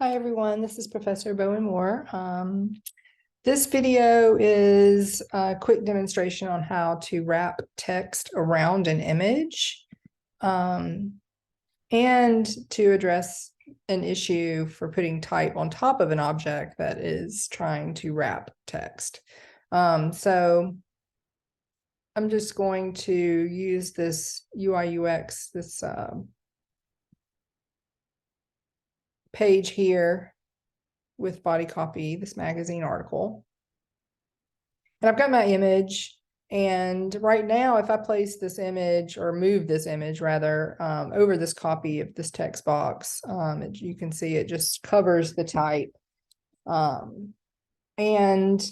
Hi, everyone. This is Professor Bowen-Moore. This video is a quick demonstration on how to wrap text around an image and to address an issue for putting type on top of an object that is trying to wrap text. So I'm just going to use this UI UX, this page here with body copy, this magazine article. And I've got my image, and right now, if I place this image or move this image rather over this copy of this text box, you can see it just covers the type. And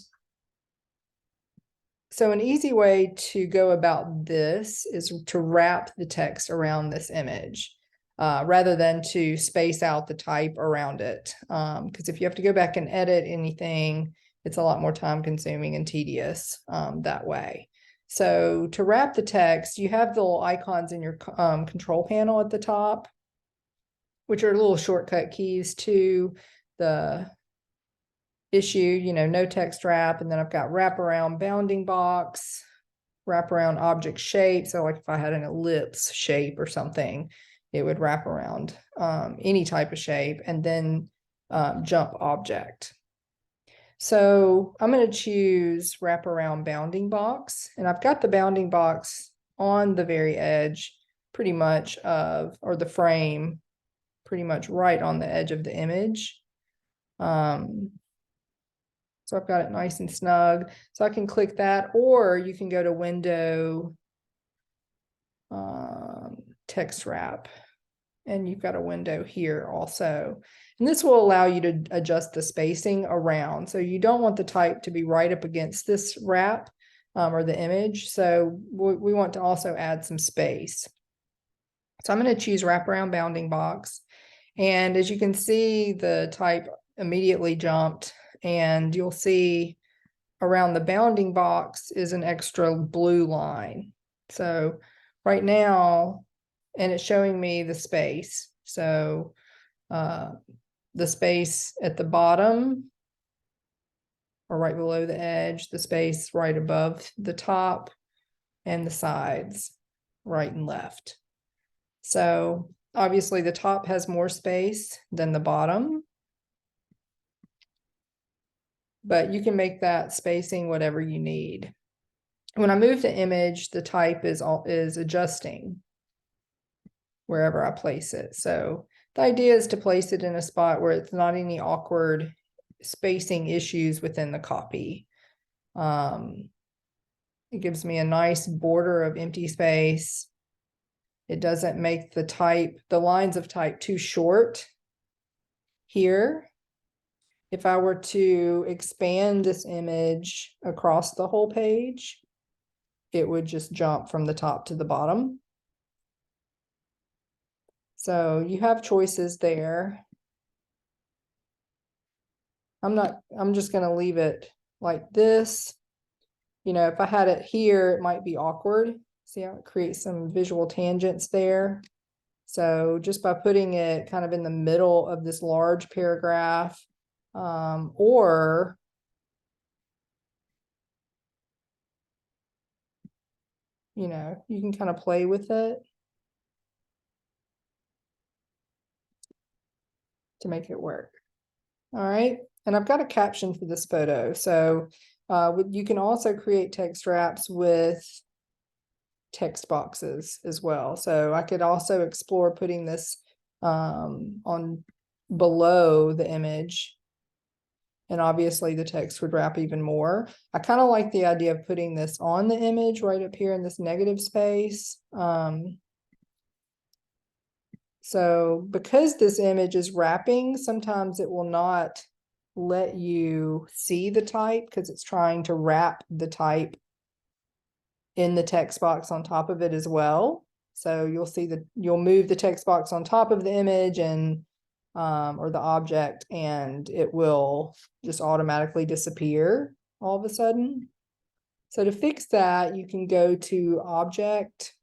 so an easy way to go about this is to wrap the text around this image. Rather than to space out the type around it. Because if you have to go back and edit anything, it's a lot more time consuming and tedious that way. So to wrap the text, you have the little icons in your control panel at the top, which are little shortcut keys to the issue, no text wrap. And then I've got wraparound bounding box, wraparound object shape. So like if I had an ellipse shape or something, it would wrap around any type of shape, and then jump object. So I'm going to choose wraparound bounding box, and I've got the bounding box on the very edge pretty much of, or the frame pretty much right on the edge of the image. So I've got it nice and snug. So I can click that, or you can go to Window, Text Wrap, and you've got a window here also. And this will allow you to adjust the spacing around. So you don't want the type to be right up against this wrap or the image. So we want to also add some space. So I'm going to choose wraparound bounding box. And as you can see, the type immediately jumped, and you'll see around the bounding box is an extra blue line. So right now, and it's showing me the space. So the space at the bottom or right below the edge, the space right above the top, and the sides, right and left. So obviously the top has more space than the bottom, but you can make that spacing whatever you need. When I move the image, the type is adjusting wherever I place it. So the idea is to place it in a spot where it's not any awkward spacing issues within the copy. It gives me a nice border of empty space. It doesn't make the lines of type too short here. If I were to expand this image across the whole page, it would just jump from the top to the bottom. So you have choices there. I'm just going to leave it like this. If I had it here, it might be awkward. See how it creates some visual tangents there. So just by putting it kind of in the middle of this large paragraph, or you can kind of play with it to make it work. All right. And I've got a caption for this photo. So you can also create text wraps with text boxes as well. So I could also explore putting this on below the image. And obviously the text would wrap even more. I kind of like the idea of putting this on the image right up here in this negative space. So because this image is wrapping, sometimes it will not let you see the type because it's trying to wrap the type in the text box on top of it as well. So you'll move the text box on top of the image and or the object, and it will just automatically disappear all of a sudden. So to fix that, you can go to Object,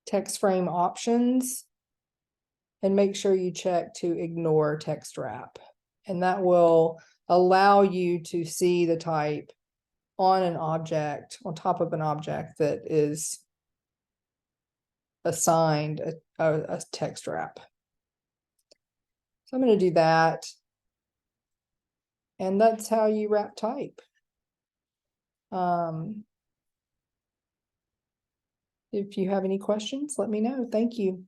Text Frame Options, and make sure you check to ignore text wrap. And that will allow you to see the type on an object, on top of an object that is assigned a text wrap. So I'm going to do that. And that's how you wrap type. If you have any questions, let me know. Thank you.